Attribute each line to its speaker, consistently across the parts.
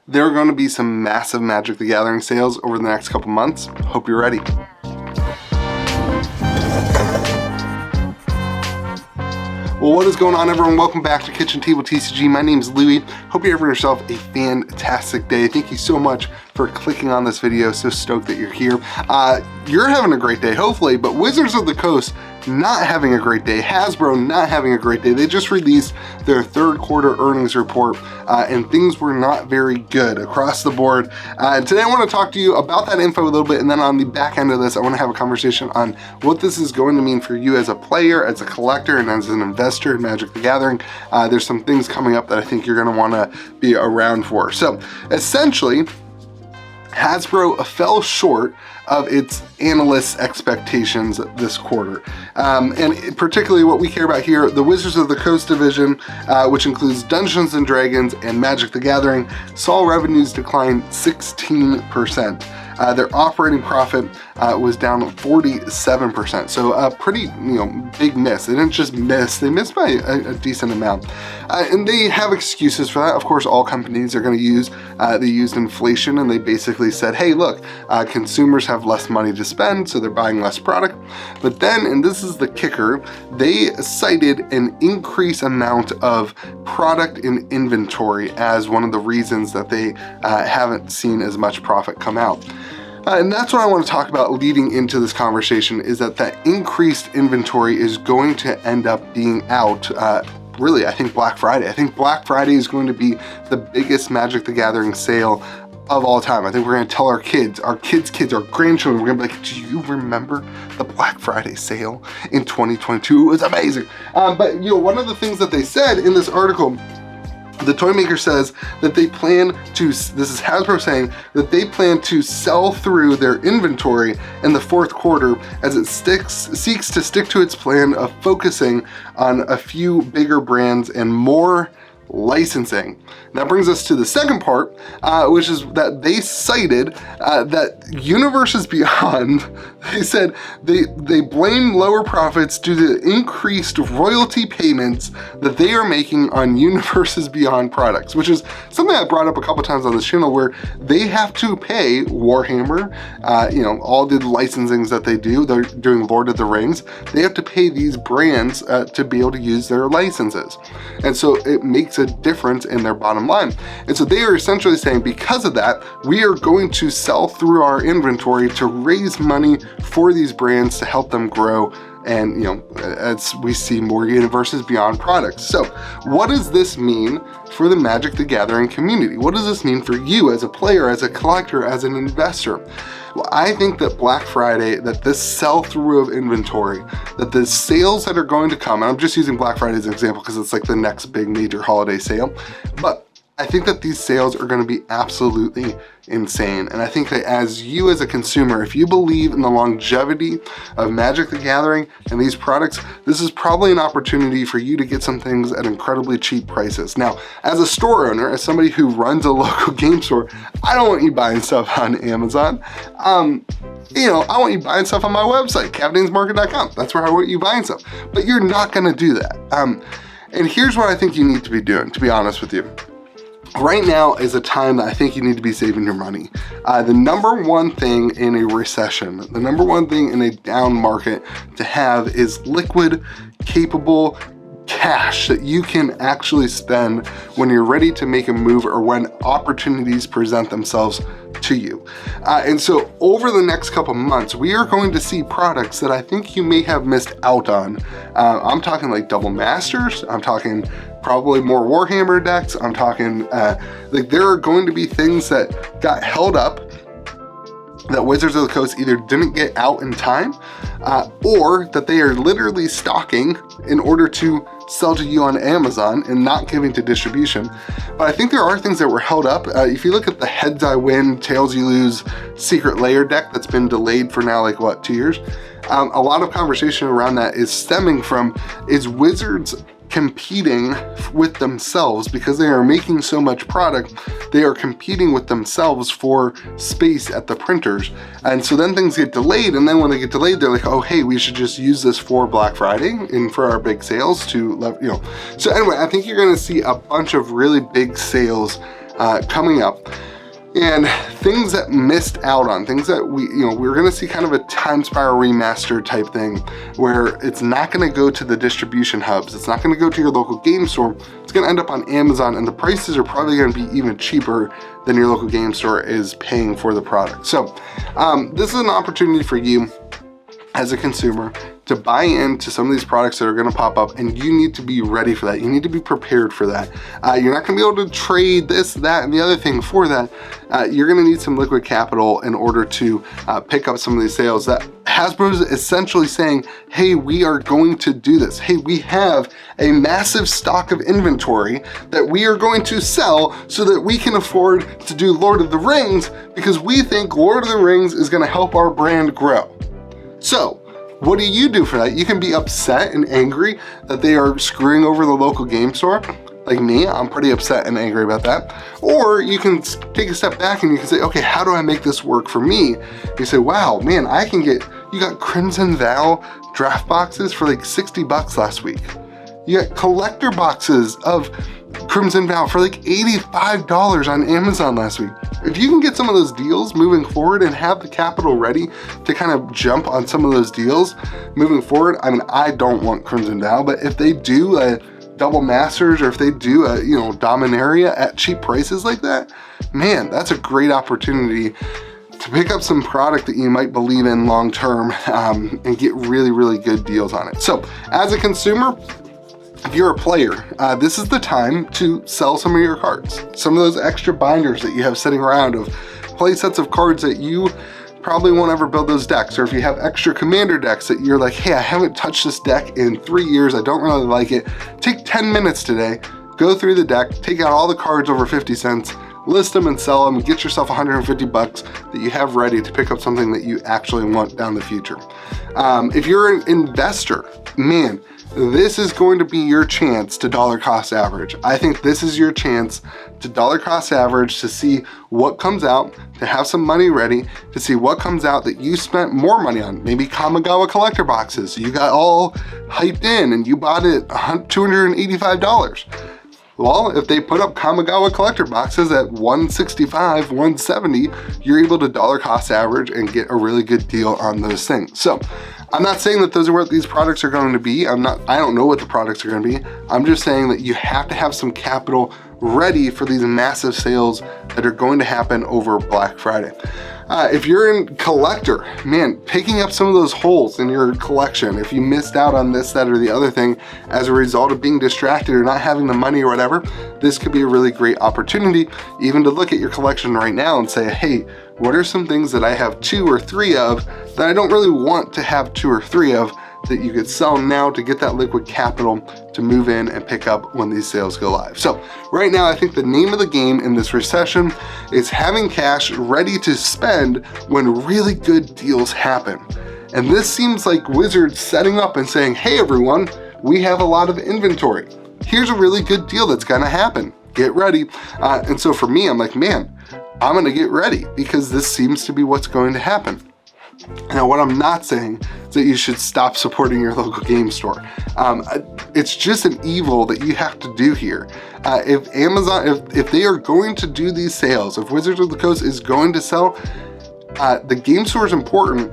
Speaker 1: There are going to be some massive Magic the Gathering sales over the next couple months. Hope you're ready. Well, what is going on, everyone? Welcome back to Kitchen Table TCG. My name is Louie. Hope you're having yourself a fantastic day. Thank you so much for clicking on this video. So stoked that you're here. You're having a great day, hopefully, but Wizards of the Coast not having a great day. Hasbro not having a great day. They just released their third quarter earnings report, and things were not very good across the board. Today I want to talk to you about that info a little bit, and then on the back end of this, I want to have a conversation on what this is going to mean for you as a player, as a collector, and as an investor in Magic the Gathering. There's some things coming up that I think you're going to want to be around for. So essentially, Hasbro fell short of its analysts' expectations this quarter. And particularly what we care about here, the Wizards of the Coast division, which includes Dungeons & Dragons and Magic the Gathering, saw revenues decline 16%. Their operating profit was down 47%. So a pretty big miss. They didn't just miss, they missed by a decent amount. And they have excuses for that. Of course, all companies are going to use, they used inflation, and they basically said, hey, look, consumers have less money to spend, so they're buying less product. But then, and this is the kicker, they cited an increased amount of product in inventory as one of the reasons that they haven't seen as much profit come out. And that's what I want to talk about leading into this conversation, is that increased inventory is going to end up being out really, I think Black Friday. I think Black Friday is going to be the biggest Magic the Gathering sale of all time. I think we're going to tell our kids, our grandchildren, we're going to be like, do you remember the Black Friday sale in 2022? It was amazing. But one of the things that they said in this article, the toy maker says that they plan to, this is Hasbro saying, that they plan to sell through their inventory in the fourth quarter as it seeks to stick to its plan of focusing on a few bigger brands and more licensing. That brings us to the second part, which is that they cited that Universes Beyond, they said they blame lower profits due to increased royalty payments that they are making on Universes Beyond products, which is something I brought up a couple times on this channel, where they have to pay Warhammer, all the licensings that they do. They're doing Lord of the Rings. They have to pay these brands to be able to use their licenses. And so it makes a difference in their bottom line. And so they are essentially saying, because of that, we are going to sell through our inventory to raise money for these brands to help them grow, and as we see more Universes Beyond products. So what does this mean for the Magic the Gathering community? What does this mean for you as a player, as a collector, as an investor? Well, I think that Black Friday, that this sell-through of inventory, that the sales that are going to come, and I'm just using Black Friday as an example because it's like the next big major holiday sale, but I think that these sales are going to be absolutely insane. And I think that as you as a consumer, if you believe in the longevity of Magic the Gathering and these products, this is probably an opportunity for you to get some things at incredibly cheap prices. Now, as a store owner, as somebody who runs a local game store, I don't want you buying stuff on Amazon. I want you buying stuff on my website, CavDanesMarket.com. That's where I want you buying stuff. But you're not going to do that. And here's what I think you need to be doing, to be honest with you. Right now is a time that I think you need to be saving your money. The number one thing in a recession, the number one thing in a down market to have is liquid, capable cash that you can actually spend when you're ready to make a move or when opportunities present themselves to you. And so over the next couple months, we are going to see products that I think you may have missed out on. I'm talking like Double Masters. I'm talking probably more Warhammer decks. I'm talking like there are going to be things that got held up that Wizards of the Coast either didn't get out in time or that they are literally stocking in order to sell to you on Amazon and not giving to distribution. But I think there are things that were held up. If you look at the Heads I Win, Tails You Lose Secret Lair deck that's been delayed for now like what, 2 years? A lot of conversation around that is stemming from, is Wizards competing with themselves because they are making so much product. They are competing with themselves for space at the printers. And so then things get delayed, and then when they get delayed, they're like, oh, hey, we should just use this for Black Friday and for our big sales to, So anyway, I think you're gonna see a bunch of really big sales coming up. And things that missed out on, things that we're gonna see kind of a Time Spiral remaster type thing where it's not gonna go to the distribution hubs, it's not gonna go to your local game store, it's gonna end up on Amazon, and the prices are probably gonna be even cheaper than your local game store is paying for the product. So this is an opportunity for you as a consumer to buy into some of these products that are gonna pop up, and you need to be ready for that. You need to be prepared for that. You're not gonna be able to trade this, that, and the other thing for that. You're gonna need some liquid capital in order to pick up some of these sales. That Hasbro is essentially saying, hey, we are going to do this. Hey, we have a massive stock of inventory that we are going to sell so that we can afford to do Lord of the Rings, because we think Lord of the Rings is gonna help our brand grow. So, what do you do for that? You can be upset and angry that they are screwing over the local game store. Like me, I'm pretty upset and angry about that. Or you can take a step back and you can say, okay, how do I make this work for me? You say, wow, man, you got Crimson Vow draft boxes for like 60 bucks last week. You got collector boxes of Crimson Vow for like $85 on Amazon last week. If you can get some of those deals moving forward and have the capital ready to kind of jump on some of those deals moving forward, I mean, I don't want Crimson Vow, but if they do a Double Masters, or if they do a Dominaria at cheap prices like that, man, that's a great opportunity to pick up some product that you might believe in long term and get really, really good deals on it. So as a consumer, if you're a player, this is the time to sell some of your cards. Some of those extra binders that you have sitting around of play sets of cards that you probably won't ever build those decks. Or if you have extra commander decks that you're like, hey, I haven't touched this deck in 3 years, I don't really like it. Take 10 minutes today, go through the deck, take out all the cards over 50 cents, list them and sell them, and get yourself 150 bucks that you have ready to pick up something that you actually want down the future. If you're an investor, man, this is going to be your chance to dollar cost average. I think this is your chance to dollar cost average, to see what comes out, to have some money ready, to see what comes out that you spent more money on. Maybe Kamigawa collector boxes. You got all hyped in and you bought it $285. Well, if they put up Kamigawa collector boxes at $165, $170, you're able to dollar cost average and get a really good deal on those things. So I'm not saying that those are what these products are going to be. I don't know what the products are going to be. I'm just saying that you have to have some capital ready for these massive sales that are going to happen over Black Friday. If you're a collector, man, picking up some of those holes in your collection, if you missed out on this, that, or the other thing as a result of being distracted or not having the money or whatever, this could be a really great opportunity even to look at your collection right now and say, hey, what are some things that I have 2 or 3 of that I don't really want to have 2 or 3 of, that you could sell now to get that liquid capital to move in and pick up when these sales go live. So right now, I think the name of the game in this recession is having cash ready to spend when really good deals happen. And this seems like Wizards setting up and saying, hey everyone, we have a lot of inventory. Here's a really good deal that's gonna happen. Get ready. And so for me, I'm like, man, I'm gonna get ready because this seems to be what's going to happen. Now, what I'm not saying is that you should stop supporting your local game store. It's just an evil that you have to do here. If Amazon, if they are going to do these sales, if Wizards of the Coast is going to sell, the game store is important,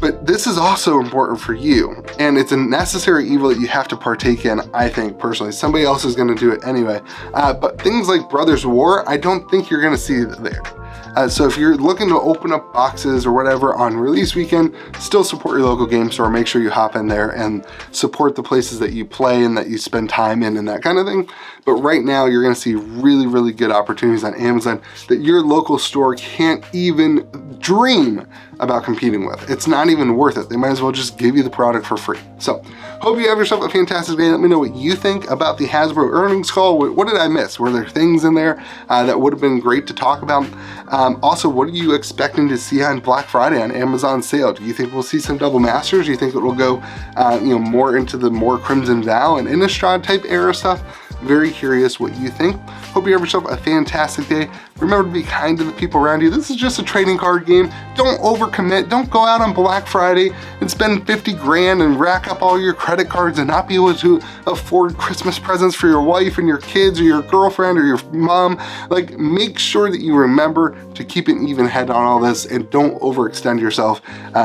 Speaker 1: but this is also important for you. And it's a necessary evil that you have to partake in, I think, personally. Somebody else is gonna do it anyway. But things like Brothers War, I don't think you're gonna see there. So if you're looking to open up boxes or whatever on release weekend, still support your local game store. Make sure you hop in there and support the places that you play and that you spend time in and that kind of thing. But right now, you're gonna see really, really good opportunities on Amazon that your local store can't even dream about competing with. It's not even worth it. They might as well just give you the product for free. So hope you have yourself a fantastic day. Let me know what you think about the Hasbro earnings call. What did I miss? Were there things in there that would have been great to talk about? Also, what are you expecting to see on Black Friday on Amazon sale? Do you think we'll see some double masters? Do you think it will go more into the more Crimson Vow and Innistrad type era stuff? Very curious what you think. Hope Hope you have yourself a fantastic day. Remember to be kind to the people around you. This is just a trading card game. Don't overcommit. Don't go out on Black Friday and spend 50 grand and rack up all your credit cards and not be able to afford Christmas presents for your wife and your kids or your girlfriend or your mom. Like, make sure that you remember to keep an even head on all this and don't overextend yourself.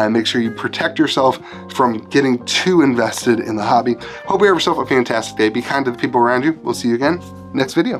Speaker 1: Make sure you protect yourself from getting too invested in the hobby. Hope you have yourself a fantastic day. Be kind to the people around you. We'll see you again next video.